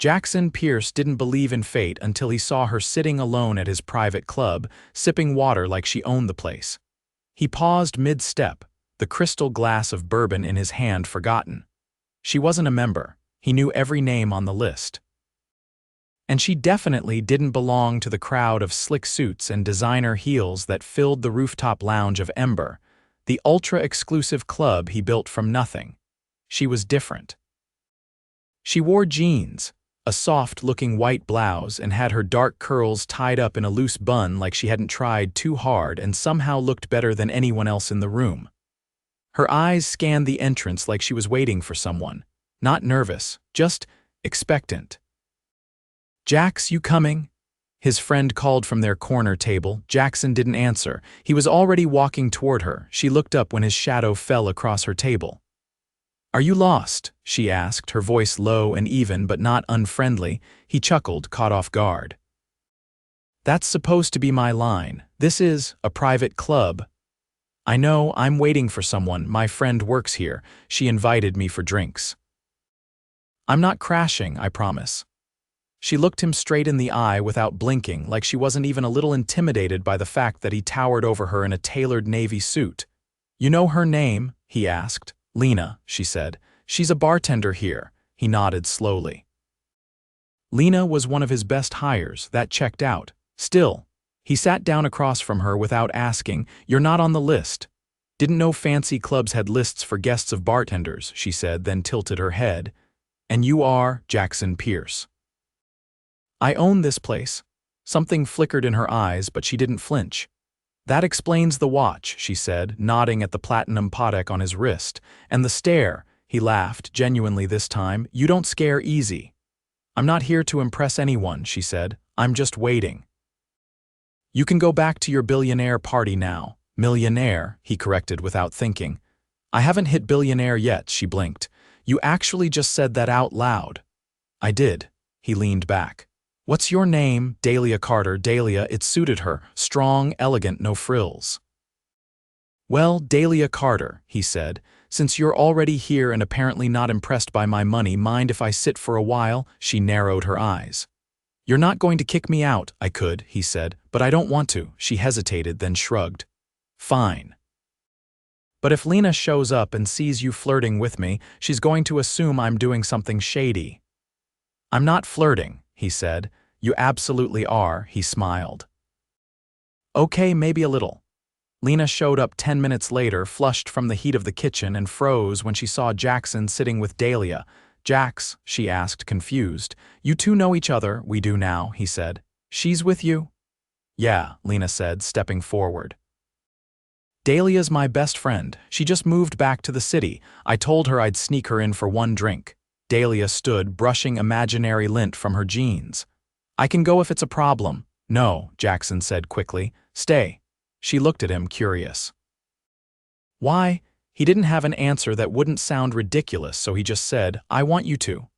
Jaxon Pierce didn't believe in fate until he saw her sitting alone at his private club, sipping water like she owned the place. He paused mid-step, the crystal glass of bourbon in his hand forgotten. She wasn't a member. He knew every name on the list. And she definitely didn't belong to the crowd of slick suits and designer heels that filled the rooftop lounge of Ember, the ultra-exclusive club he built from nothing. She was different. She wore jeans, a soft-looking white blouse, and had her dark curls tied up in a loose bun like she hadn't tried too hard and somehow looked better than anyone else in the room. Her eyes scanned the entrance like she was waiting for someone, not nervous, just expectant. "Jax, you coming?" His friend called from their corner table. Jaxon didn't answer. He was already walking toward her. She looked up when his shadow fell across her table. "Are you lost?" she asked, her voice low and even but not unfriendly. He chuckled, caught off guard. "That's supposed to be my line. This is a private club." "I know, I'm waiting for someone. My friend works here. She invited me for drinks." "I'm not crashing, I promise." She looked him straight in the eye without blinking, like she wasn't even a little intimidated by the fact that he towered over her in a tailored navy suit. "You know her name?" he asked. "Lena," she said. "She's a bartender here." He nodded slowly. Lena was one of his best hires. That checked out. Still, he sat down across from her without asking. "You're not on the list." "Didn't know fancy clubs had lists for guests of bartenders," she said, then tilted her head. "And you are Jaxon Pierce." "I own this place." Something flickered in her eyes, but she didn't flinch. "That explains the watch," she said, nodding at the platinum Patek on his wrist. "And the stare," he laughed, genuinely this time. "You don't scare easy." "I'm not here to impress anyone," she said. "I'm just waiting." "You can go back to your billionaire party now." "Millionaire," he corrected without thinking. "I haven't hit billionaire yet," she blinked. "You actually just said that out loud." "I did." He leaned back. "What's your name?" "Dalia Carter." Dalia, it suited her. Strong, elegant, no frills. "Well, Dalia Carter," he said, "since you're already here and apparently not impressed by my money, mind if I sit for a while?" She narrowed her eyes. "You're not going to kick me out." "I could," he said, "but I don't want to." She hesitated, then shrugged. "Fine. But if Lena shows up and sees you flirting with me, she's going to assume I'm doing something shady." "I'm not flirting," he said. "You absolutely are," he smiled. "Okay, maybe a little." Lena showed up 10 minutes later, flushed from the heat of the kitchen, and froze when she saw Jaxon sitting with Dalia. "Jax," she asked, confused. "You two know each other?" "We do now," he said. "She's with you?" "Yeah," Lena said, stepping forward. "Dalia's my best friend. She just moved back to the city. I told her I'd sneak her in for one drink." Dalia stood, brushing imaginary lint from her jeans. "I can go if it's a problem." "No," Jaxon said quickly. "Stay." She looked at him, curious. "Why?" He didn't have an answer that wouldn't sound ridiculous, so he just said, "I want you to."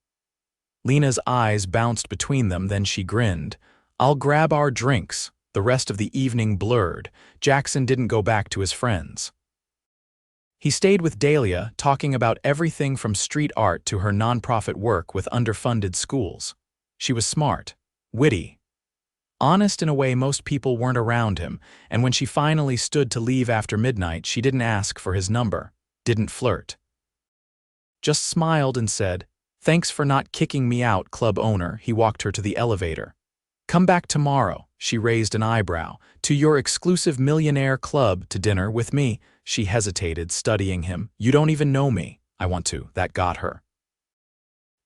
Lena's eyes bounced between them, then she grinned. "I'll grab our drinks." The rest of the evening blurred. Jaxon didn't go back to his friends. He stayed with Dalia, talking about everything from street art to her nonprofit work with underfunded schools. She was smart, witty, honest in a way most people weren't around him, and when she finally stood to leave after midnight, she didn't ask for his number, didn't flirt. Just smiled and said, "Thanks for not kicking me out, club owner." He walked her to the elevator. "Come back tomorrow." She raised an eyebrow. "To your exclusive Millionaire club, to dinner with me." She hesitated, studying him. "You don't even know me." "I want to." That got her.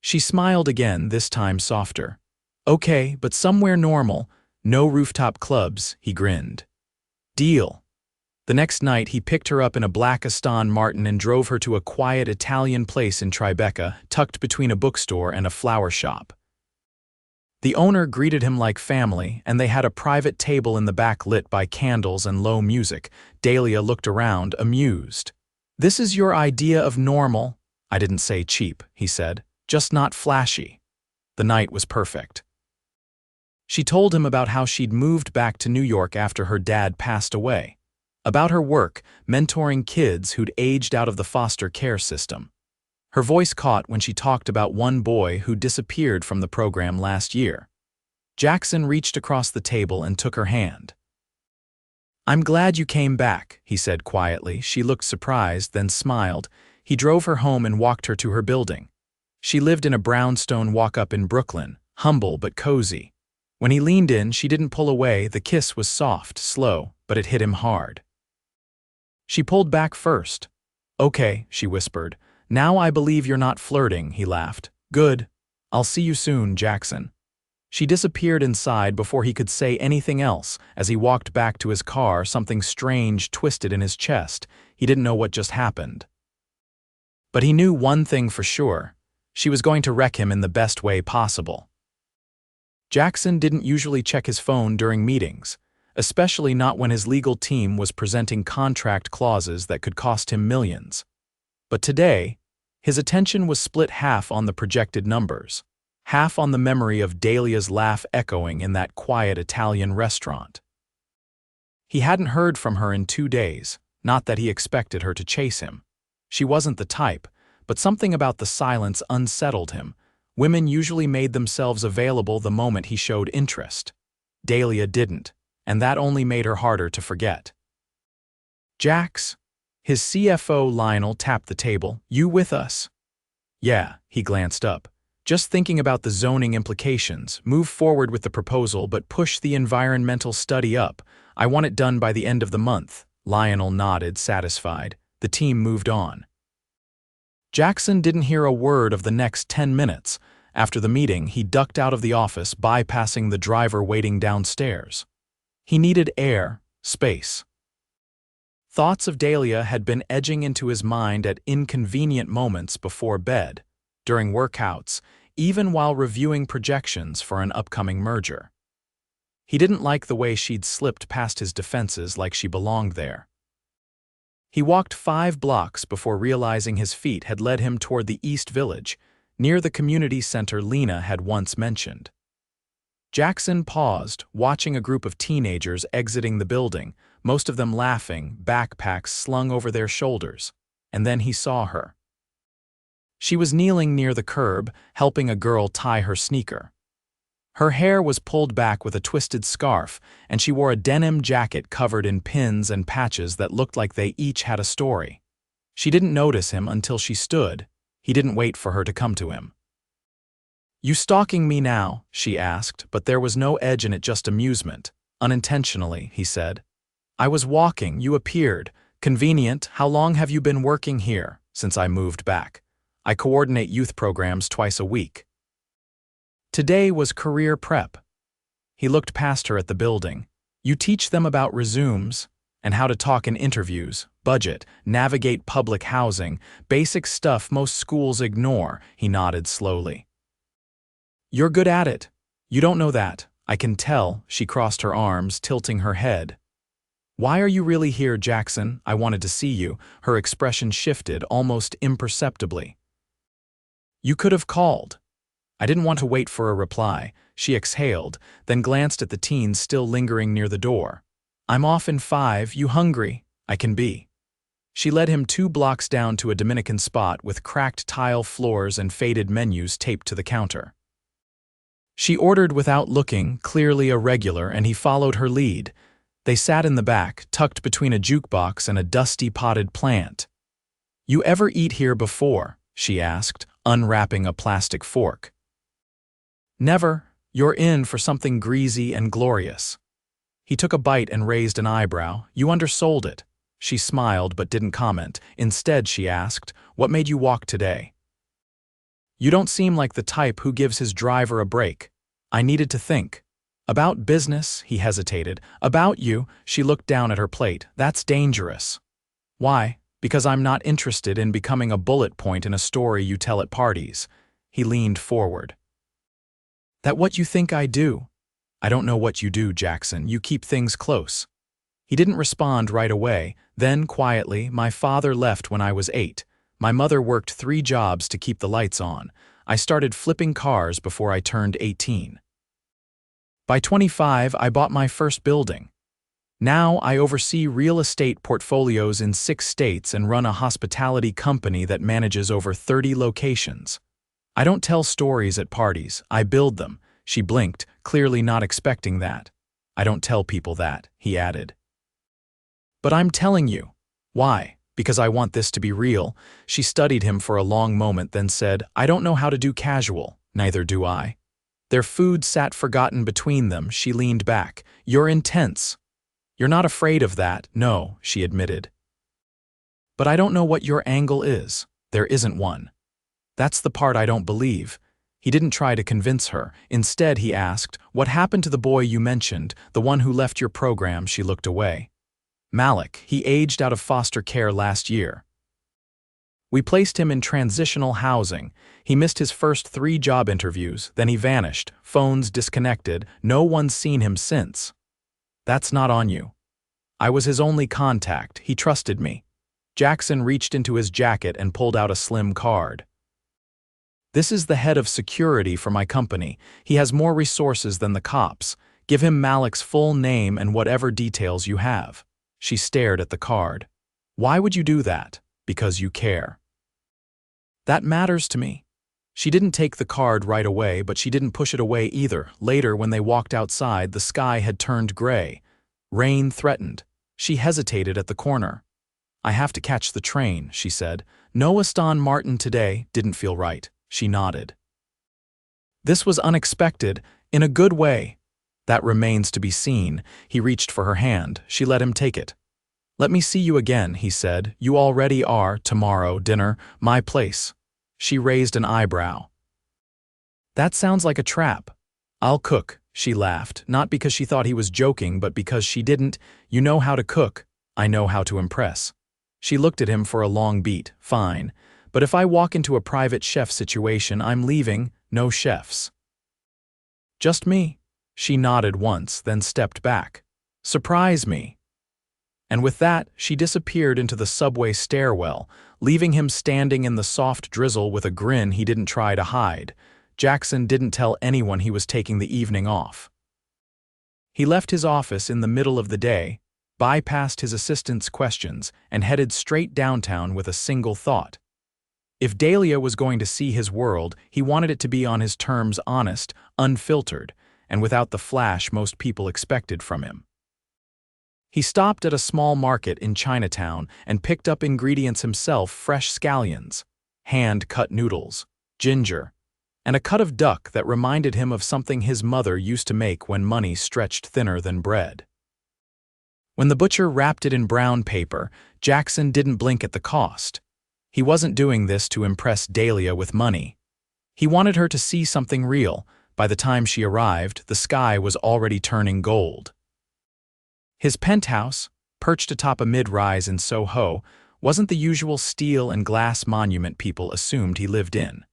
She smiled again, this time softer. "Okay, but somewhere normal. No rooftop clubs." He grinned. "Deal." The next night, he picked her up in a black Aston Martin and drove her to a quiet Italian place in Tribeca, tucked between a bookstore and a flower shop. The owner greeted him like family, and they had a private table in the back lit by candles and low music. Dalia looked around, amused. "This is your idea of normal?" "I didn't say cheap," he said. "Just not flashy." The night was perfect. She told him about how she'd moved back to New York after her dad passed away. About her work, mentoring kids who'd aged out of the foster care system. Her voice caught when she talked about one boy who disappeared from the program last year. Jaxon reached across the table and took her hand. "I'm glad you came back," he said quietly. She looked surprised, then smiled. He drove her home and walked her to her building. She lived in a brownstone walk-up in Brooklyn, humble but cozy. When he leaned in, she didn't pull away. The kiss was soft, slow, but it hit him hard. She pulled back first. "Okay," she whispered. "Now I believe you're not flirting," he laughed. "Good. I'll see you soon, Jaxon." She disappeared inside before he could say anything else. As he walked back to his car, something strange twisted in his chest. He didn't know what just happened. But he knew one thing for sure. She was going to wreck him in the best way possible. Jaxon didn't usually check his phone during meetings, especially not when his legal team was presenting contract clauses that could cost him millions. But today, his attention was split half on the projected numbers, half on the memory of Dalia's laugh echoing in that quiet Italian restaurant. He hadn't heard from her in 2 days, not that he expected her to chase him. She wasn't the type, but something about the silence unsettled him. Women usually made themselves available the moment he showed interest. Dalia didn't, and that only made her harder to forget. "Jax?" His CFO Lionel tapped the table. "You with us?" "Yeah," he glanced up. "Just thinking about the zoning implications. Move forward with the proposal, but push the environmental study up. I want it done by the end of the month." Lionel nodded, satisfied. The team moved on. Jaxon didn't hear a word of the next 10 minutes. After the meeting, he ducked out of the office, bypassing the driver waiting downstairs. He needed air, space. Thoughts of Dalia had been edging into his mind at inconvenient moments before bed, during workouts, even while reviewing projections for an upcoming merger. He didn't like the way she'd slipped past his defenses like she belonged there. He walked 5 blocks before realizing his feet had led him toward the East Village, near the community center Lena had once mentioned. Jaxon paused, watching a group of teenagers exiting the building, most of them laughing, backpacks slung over their shoulders, and then he saw her. She was kneeling near the curb, helping a girl tie her sneaker. Her hair was pulled back with a twisted scarf, and she wore a denim jacket covered in pins and patches that looked like they each had a story. She didn't notice him until she stood. He didn't wait for her to come to him. "You stalking me now?" she asked, but there was no edge in it, just amusement. "Unintentionally," he said. "I was walking, you appeared. Convenient. How long have you been working here?" "Since I moved back. I coordinate youth programs twice a week." Today was career prep. He looked past her at the building. "You teach them about resumes and how to talk in interviews, budget, navigate public housing, basic stuff most schools ignore." He nodded slowly. "You're good at it. You don't know that. I can tell." She crossed her arms, tilting her head. "Why are you really here, Jaxon? I wanted to see you." Her expression shifted, almost imperceptibly. "You could have called." "I didn't want to wait for a reply." She exhaled, then glanced at the teens still lingering near the door. "I'm off in 5. You hungry?" "I can be." She led him 2 blocks down to a Dominican spot with cracked tile floors and faded menus taped to the counter. She ordered without looking, clearly a regular, and he followed her lead. They sat in the back, tucked between a jukebox and a dusty potted plant. "You ever eat here before?" she asked, unwrapping a plastic fork. "Never. You're in for something greasy and glorious." He took a bite and raised an eyebrow. "You undersold it." She smiled but didn't comment. Instead, she asked, "What made you walk today?" "You don't seem like the type who gives his driver a break." "I needed to think." "About business?" He hesitated. "About you." She looked down at her plate. "That's dangerous." "Why?" "Because I'm not interested in becoming a bullet point in a story you tell at parties." He leaned forward. "That what you think I do?" "I don't know what you do, Jaxon. You keep things close." He didn't respond right away. Then, quietly, "My father left when I was 8. My mother worked 3 jobs to keep the lights on. I started flipping cars before I turned 18. By 25, I bought my first building. Now I oversee real estate portfolios in 6 states and run a hospitality company that manages over 30 locations. I don't tell stories at parties, I build them. She blinked, clearly not expecting that. I don't tell people that, he added. But I'm telling you. Why? Because I want this to be real. She studied him for a long moment, then said, I don't know how to do casual. Neither do I. Their food sat forgotten between them. She leaned back. You're intense. You're not afraid of that, no, she admitted. But I don't know what your angle is. There isn't one. That's the part I don't believe. He didn't try to convince her. Instead, he asked, what happened to the boy you mentioned, the one who left your program? She looked away. Malik, he aged out of foster care last year. We placed him in transitional housing. He missed his first 3 job interviews, then he vanished, phones disconnected, no one's seen him since. That's not on you. I was his only contact, he trusted me. Jaxon reached into his jacket and pulled out a slim card. This is the head of security for my company. He has more resources than the cops. Give him Malik's full name and whatever details you have. She stared at the card. Why would you do that? Because you care. That matters to me. She didn't take the card right away, but she didn't push it away either. Later, when they walked outside, the sky had turned gray. Rain threatened. She hesitated at the corner. I have to catch the train, she said. No Aston Martin today. Didn't feel right. She nodded. This was unexpected, in a good way. That remains to be seen. He reached for her hand. She let him take it. Let me see you again, he said. You already are, tomorrow, dinner, my place. She raised an eyebrow. That sounds like a trap. I'll cook, she laughed, not because she thought he was joking, but because she didn't. You know how to cook. I know how to impress. She looked at him for a long beat. Fine. But if I walk into a private chef situation, I'm leaving, no chefs. Just me. She nodded once, then stepped back. Surprise me. And with that, she disappeared into the subway stairwell, leaving him standing in the soft drizzle with a grin he didn't try to hide. Jaxon didn't tell anyone he was taking the evening off. He left his office in the middle of the day, bypassed his assistant's questions, and headed straight downtown with a single thought. If Dalia was going to see his world, he wanted it to be on his terms, honest, unfiltered, and without the flash most people expected from him. He stopped at a small market in Chinatown and picked up ingredients himself: fresh scallions, hand-cut noodles, ginger, and a cut of duck that reminded him of something his mother used to make when money stretched thinner than bread. When the butcher wrapped it in brown paper, Jaxon didn't blink at the cost. He wasn't doing this to impress Dalia with money. He wanted her to see something real. By the time she arrived, the sky was already turning gold. His penthouse, perched atop a mid-rise in Soho, wasn't the usual steel and glass monument people assumed he lived in.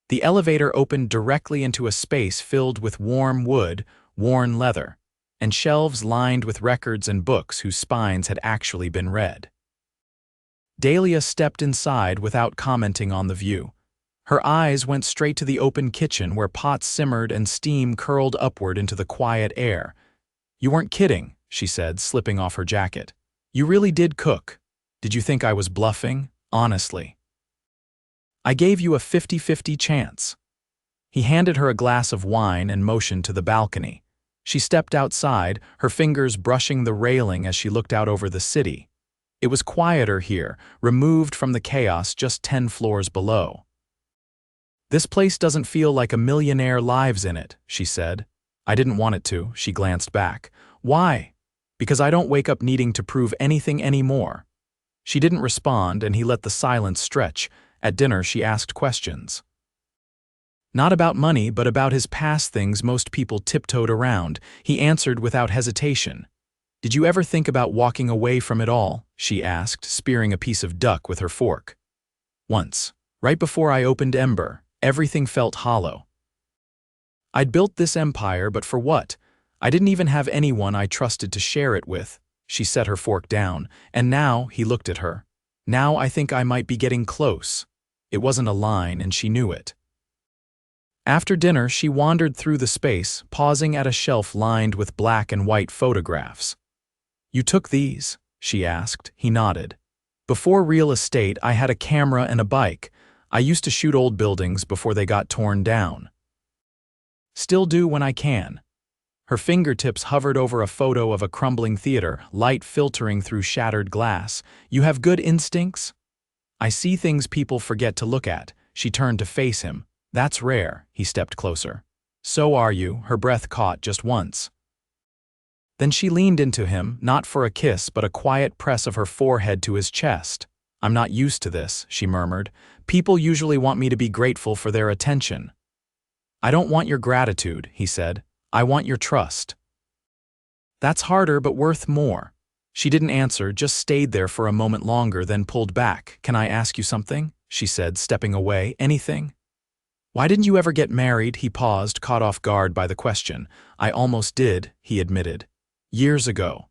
The elevator opened directly into a space filled with warm wood, worn leather, and shelves lined with records and books whose spines had actually been read. Dalia stepped inside without commenting on the view. Her eyes went straight to the open kitchen where pots simmered and steam curled upward into the quiet air. You weren't kidding, she said, slipping off her jacket. You really did cook. Did you think I was bluffing? Honestly. I gave you a 50-50 chance. He handed her a glass of wine and motioned to the balcony. She stepped outside, her fingers brushing the railing as she looked out over the city. It was quieter here, removed from the chaos just 10 floors below. This place doesn't feel like a millionaire lives in it, she said. I didn't want it to, she glanced back. Why? Because I don't wake up needing to prove anything anymore. She didn't respond, and he let the silence stretch. At dinner, she asked questions. Not about money, but about his past, things most people tiptoed around. He answered without hesitation. Did you ever think about walking away from it all? She asked, spearing a piece of duck with her fork. Once, right before I opened Ember, everything felt hollow. I'd built this empire, but for what? I didn't even have anyone I trusted to share it with. She set her fork down, and now he looked at her. Now I think I might be getting close. It wasn't a line, and she knew it. After dinner, she wandered through the space, pausing at a shelf lined with black and white photographs. You took these? She asked. He nodded. Before real estate, I had a camera and a bike. I used to shoot old buildings before they got torn down. Still do when I can. Her fingertips hovered over a photo of a crumbling theater, light filtering through shattered glass. You have good instincts? I see things people forget to look at. She turned to face him. That's rare. He stepped closer. So are you. Her breath caught just once. Then she leaned into him, not for a kiss but a quiet press of her forehead to his chest. I'm not used to this, she murmured. People usually want me to be grateful for their attention. I don't want your gratitude, he said. I want your trust. That's harder but worth more. She didn't answer, just stayed there for a moment longer, then pulled back. Can I ask you something? She said, stepping away. Anything? Why didn't you ever get married? He paused, caught off guard by the question. I almost did, he admitted. Years ago.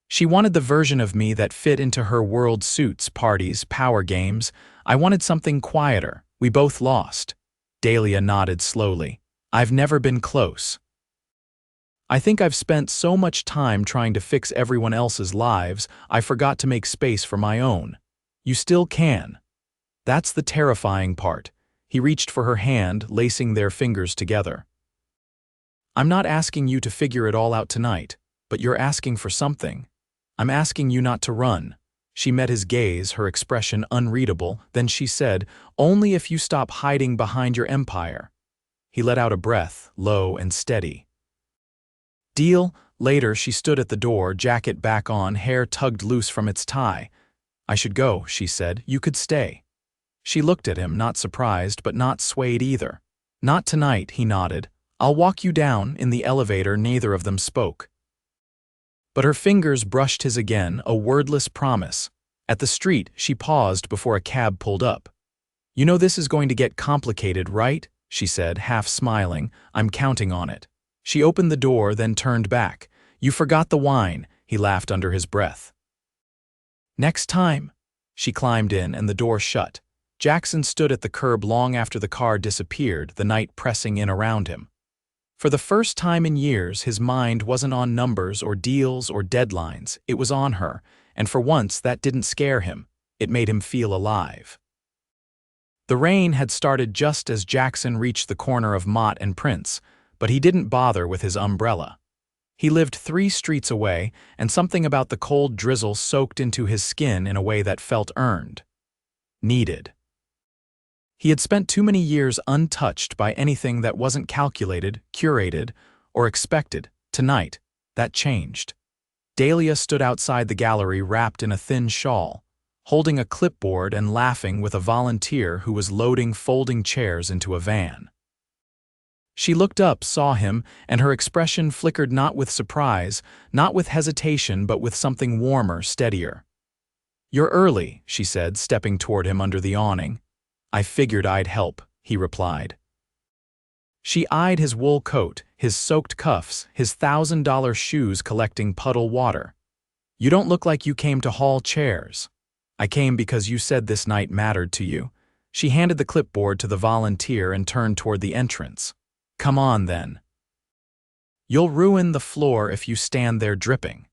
She wanted the version of me that fit into her world: suits, parties, power games. I wanted something quieter. We both lost. Dalia nodded slowly. I've never been close. I think I've spent so much time trying to fix everyone else's lives, I forgot to make space for my own. You still can. That's the terrifying part. He reached for her hand, lacing their fingers together. I'm not asking you to figure it all out tonight, but you're asking for something. I'm asking you not to run. She met his gaze, her expression unreadable. Then she said, only if you stop hiding behind your empire. He let out a breath, low and steady. Deal. Later, she stood at the door, jacket back on, hair tugged loose from its tie. I should go, she said. You could stay. She looked at him, not surprised, but not swayed either. Not tonight, he nodded. I'll walk you down. In the elevator, neither of them spoke. But her fingers brushed his again, a wordless promise. At the street, she paused before a cab pulled up. You know this is going to get complicated, right? She said, half smiling. I'm counting on it. She opened the door, then turned back. You forgot the wine, he laughed under his breath. Next time. She climbed in, and the door shut. Jaxon stood at the curb long after the car disappeared, the night pressing in around him. For the first time in years, his mind wasn't on numbers or deals or deadlines. It was on her, and for once that didn't scare him. It made him feel alive. The rain had started just as Jaxon reached the corner of Mott and Prince, but he didn't bother with his umbrella. He lived 3 streets away, and something about the cold drizzle soaked into his skin in a way that felt earned. Needed. He had spent too many years untouched by anything that wasn't calculated, curated, or expected. Tonight, that changed. Dalia stood outside the gallery wrapped in a thin shawl, holding a clipboard and laughing with a volunteer who was loading folding chairs into a van. She looked up, saw him, and her expression flickered not with surprise, not with hesitation, but with something warmer, steadier. You're early, she said, stepping toward him under the awning. I figured I'd help, he replied. She eyed his wool coat, his soaked cuffs, his $1,000 shoes collecting puddle water. You don't look like you came to haul chairs. I came because you said this night mattered to you. She handed the clipboard to the volunteer and turned toward the entrance. Come on, then. You'll ruin the floor if you stand there dripping.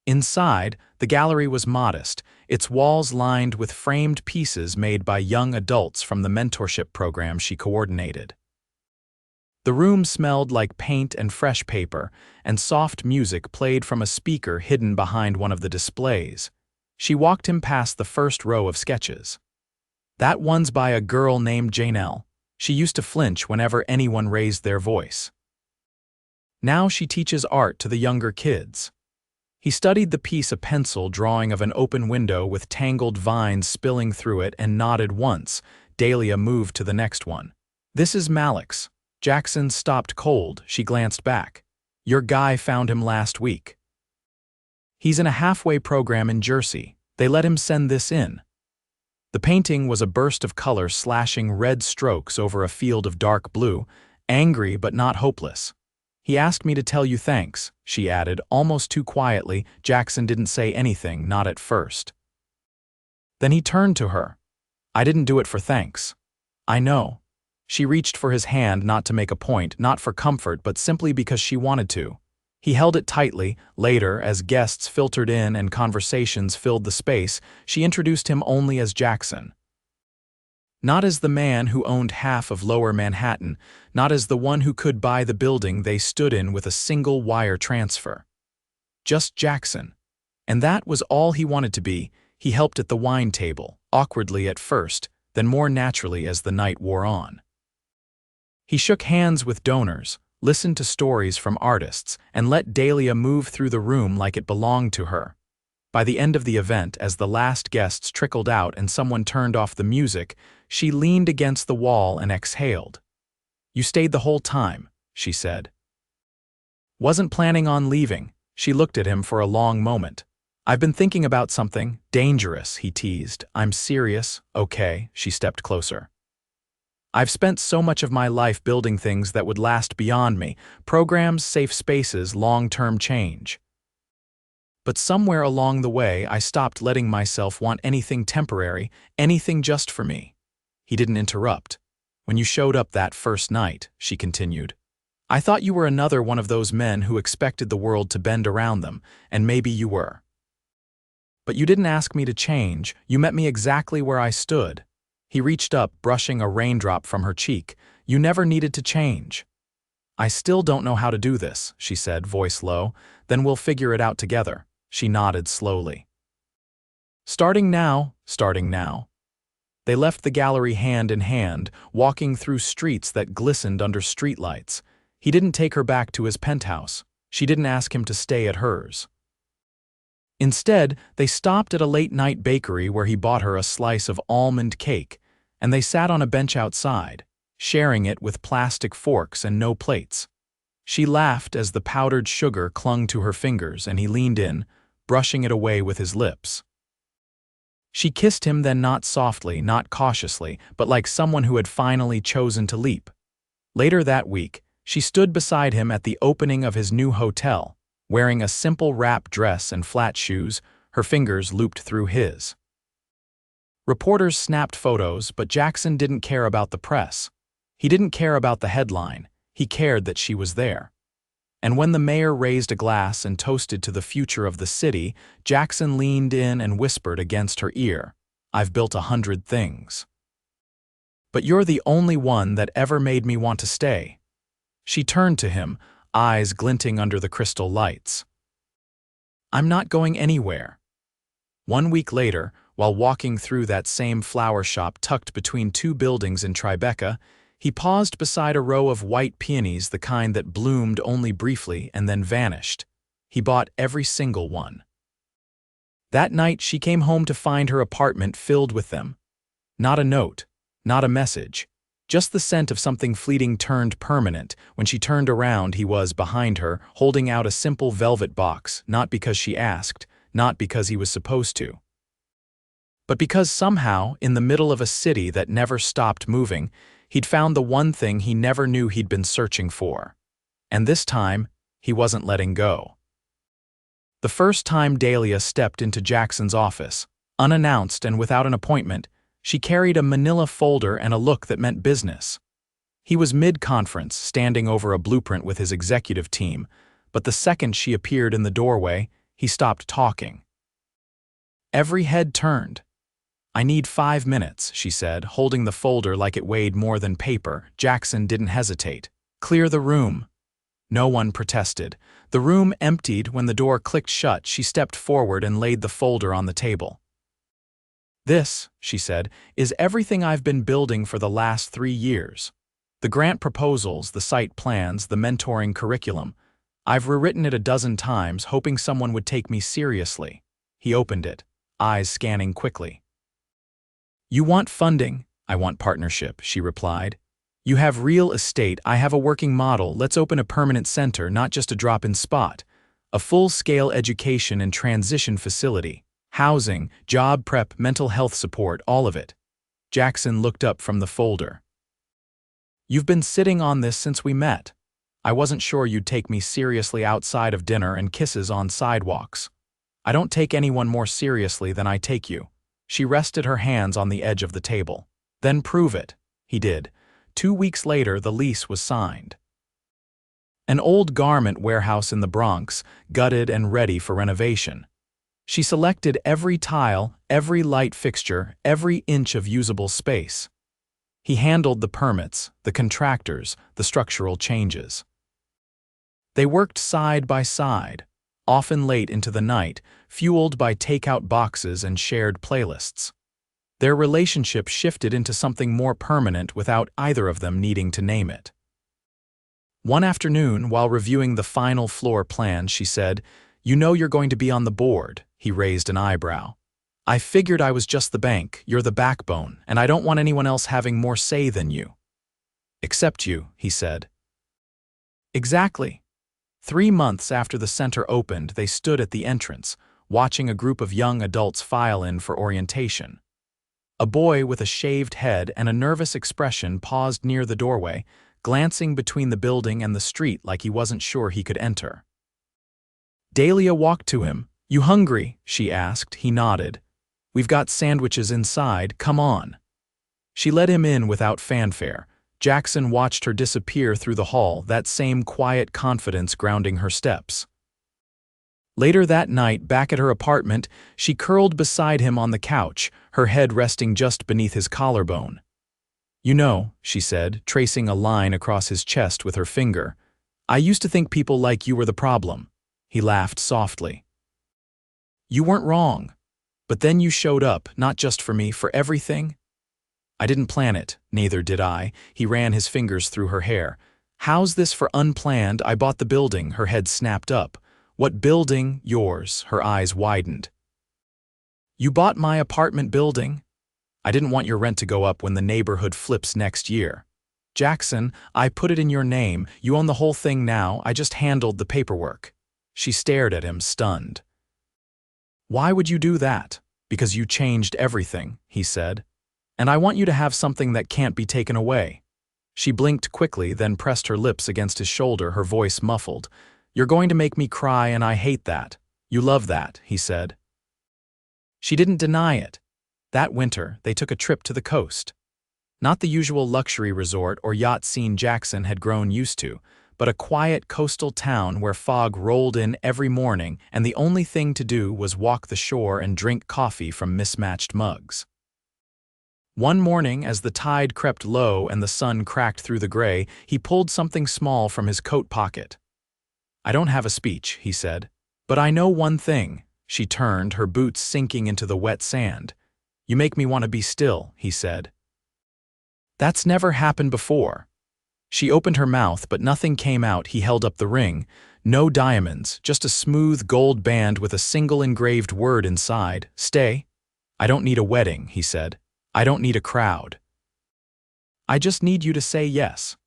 Inside, the gallery was modest, its walls lined with framed pieces made by young adults from the mentorship program she coordinated. The room smelled like paint and fresh paper, and soft music played from a speaker hidden behind one of the displays. She walked him past the first row of sketches. That one's by a girl named Janelle. She used to flinch whenever anyone raised their voice. Now she teaches art to the younger kids. He studied the piece, a pencil drawing of an open window with tangled vines spilling through it, and nodded once. Dalia moved to the next one. This is Malik's. Jaxon stopped cold. She glanced back. Your guy found him last week. He's in a halfway program in Jersey. They let him send this in. The painting was a burst of color slashing red strokes over a field of dark blue, angry but not hopeless. He asked me to tell you thanks, she added, almost too quietly. Jaxon didn't say anything, not at first. Then he turned to her. I didn't do it for thanks. I know. She reached for his hand, not to make a point, not for comfort, but simply because she wanted to. He held it tightly. Later, as guests filtered in and conversations filled the space, she introduced him only as Jaxon. Not as the man who owned half of Lower Manhattan, not as the one who could buy the building they stood in with a single wire transfer. Just Jaxon. And that was all he wanted to be. He helped at the wine table, awkwardly at first, then more naturally as the night wore on. He shook hands with donors, listened to stories from artists, and let Dalia move through the room like it belonged to her. By the end of the event, as the last guests trickled out and someone turned off the music, she leaned against the wall and exhaled. "You stayed the whole time," she said. "Wasn't planning on leaving." She looked at him for a long moment. "I've been thinking about something dangerous," he teased. "I'm serious." "Okay," she stepped closer. "I've spent so much of my life building things that would last beyond me, programs, safe spaces, long-term change. But somewhere along the way, I stopped letting myself want anything temporary, anything just for me." He didn't interrupt. "When you showed up that first night," she continued, "I thought you were another one of those men who expected the world to bend around them, and maybe you were. But you didn't ask me to change. You met me exactly where I stood." He reached up, brushing a raindrop from her cheek. "You never needed to change." "I still don't know how to do this," she said, voice low. "Then we'll figure it out together." She nodded slowly. Starting now." They left the gallery hand in hand, walking through streets that glistened under streetlights. He didn't take her back to his penthouse. She didn't ask him to stay at hers. Instead, they stopped at a late-night bakery where he bought her a slice of almond cake, and they sat on a bench outside, sharing it with plastic forks and no plates. She laughed as the powdered sugar clung to her fingers, and he leaned in, brushing it away with his lips. She kissed him, then not softly, not cautiously, but like someone who had finally chosen to leap. Later that week, she stood beside him at the opening of his new hotel, wearing a simple wrap dress and flat shoes, her fingers looped through his. Reporters snapped photos, but Jaxon didn't care about the press. He didn't care about the headline. He cared that she was there. And when the mayor raised a glass and toasted to the future of the city, Jaxon leaned in and whispered against her ear, "I've built 100 things. But you're the only one that ever made me want to stay." She turned to him, eyes glinting under the crystal lights. "I'm not going anywhere." 1 week later, while walking through that same flower shop tucked between two buildings in Tribeca, he paused beside a row of white peonies, the kind that bloomed only briefly and then vanished. He bought every single one. That night, she came home to find her apartment filled with them. Not a note, not a message. Just the scent of something fleeting turned permanent. When she turned around, he was behind her, holding out a simple velvet box, not because she asked, not because he was supposed to, but because somehow, in the middle of a city that never stopped moving, he'd found the one thing he never knew he'd been searching for. And this time, he wasn't letting go. The first time Dalia stepped into Jaxon's office, unannounced and without an appointment, she carried a manila folder and a look that meant business. He was mid-conference, standing over a blueprint with his executive team, but the second she appeared in the doorway, he stopped talking. Every head turned. "I need 5 minutes," she said, holding the folder like it weighed more than paper. Jaxon didn't hesitate. "Clear the room." No one protested. The room emptied. When the door clicked shut, she stepped forward and laid the folder on the table. "This," she said, "is everything I've been building for the last 3 years. The grant proposals, the site plans, the mentoring curriculum. I've rewritten it a dozen times, hoping someone would take me seriously." He opened it, eyes scanning quickly. "You want funding? I want partnership," she replied. "You have real estate. I have a working model. Let's open a permanent center, not just a drop-in spot. A full-scale education and transition facility. Housing, job prep, mental health support, all of it." Jaxon looked up from the folder. "You've been sitting on this since we met. I wasn't sure you'd take me seriously outside of dinner and kisses on sidewalks. I don't take anyone more seriously than I take you." She rested her hands on the edge of the table. "Then prove it." He did. 2 weeks later, the lease was signed. An old garment warehouse in the Bronx, gutted and ready for renovation. She selected every tile, every light fixture, every inch of usable space. He handled the permits, the contractors, the structural changes. They worked side by side, often late into the night, fueled by takeout boxes and shared playlists. Their relationship shifted into something more permanent without either of them needing to name it. One afternoon, while reviewing the final floor plan, she said, "You know you're going to be on the board." He raised an eyebrow. "I figured I was just the bank, you're the backbone, and I don't want anyone else having more say than you." "Except you," he said. Exactly. 3 months after the center opened, they stood at the entrance, watching a group of young adults file in for orientation. A boy with a shaved head and a nervous expression paused near the doorway, glancing between the building and the street like he wasn't sure he could enter. Dalia walked to him. "You hungry?" she asked. He nodded. "We've got sandwiches inside, come on." She let him in without fanfare. Jaxon watched her disappear through the hall, that same quiet confidence grounding her steps. Later that night, back at her apartment, she curled beside him on the couch, her head resting just beneath his collarbone. "You know," she said, tracing a line across his chest with her finger, "I used to think people like you were the problem." He laughed softly. "You weren't wrong. But then you showed up, not just for me, for everything." "I didn't plan it, neither did I." He ran his fingers through her hair. "How's this for unplanned? I bought the building." Her head snapped up. "What building?" "Yours." Her eyes widened. "You bought my apartment building?" "I didn't want your rent to go up when the neighborhood flips next year." "Jaxon, I put it in your name. You own the whole thing now. I just handled the paperwork." She stared at him, stunned. "Why would you do that?" "Because you changed everything," he said. "And I want you to have something that can't be taken away." She blinked quickly, then pressed her lips against his shoulder, her voice muffled. "You're going to make me cry, and I hate that." "You love that," he said. She didn't deny it. That winter, they took a trip to the coast. Not the usual luxury resort or yacht scene Jaxon had grown used to, but a quiet coastal town where fog rolled in every morning and the only thing to do was walk the shore and drink coffee from mismatched mugs. One morning, as the tide crept low and the sun cracked through the gray, he pulled something small from his coat pocket. "I don't have a speech," he said, "but I know one thing." She turned, her boots sinking into the wet sand. "You make me want to be still," he said. "That's never happened before." She opened her mouth, but nothing came out. He held up the ring. No diamonds, just a smooth gold band with a single engraved word inside. "Stay." "I don't need a wedding," he said. "I don't need a crowd. I just need you to say yes."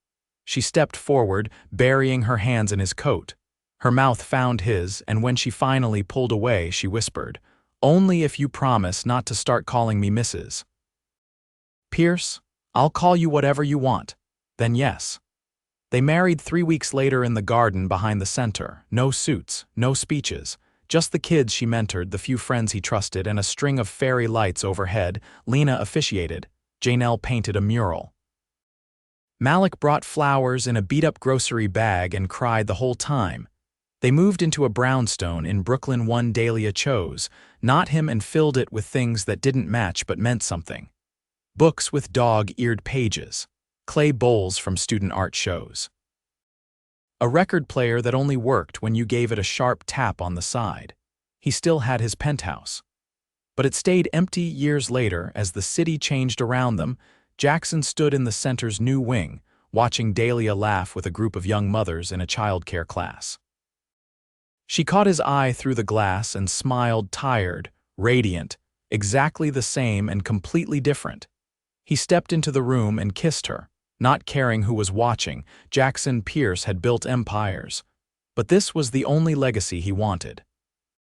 She stepped forward, burying her hands in his coat. Her mouth found his, and when she finally pulled away, she whispered, "Only if you promise not to start calling me Mrs. Pierce. I'll call you whatever you want." Then yes. They married 3 weeks later in the garden behind the center. No suits, no speeches. Just the kids she mentored, the few friends he trusted, and a string of fairy lights overhead. Lena officiated. Janelle painted a mural. Malik brought flowers in a beat-up grocery bag and cried the whole time. They moved into a brownstone in Brooklyn one Dalia chose, not him, and filled it with things that didn't match but meant something. Books with dog-eared pages. Clay bowls from student art shows. A record player that only worked when you gave it a sharp tap on the side. He still had his penthouse. But it stayed empty years later as the city changed around them. Jaxon stood in the center's new wing, watching Dalia laugh with a group of young mothers in a childcare class. She caught his eye through the glass and smiled, tired, radiant, exactly the same and completely different. He stepped into the room and kissed her, not caring who was watching. Jaxon Pierce had built empires. But this was the only legacy he wanted.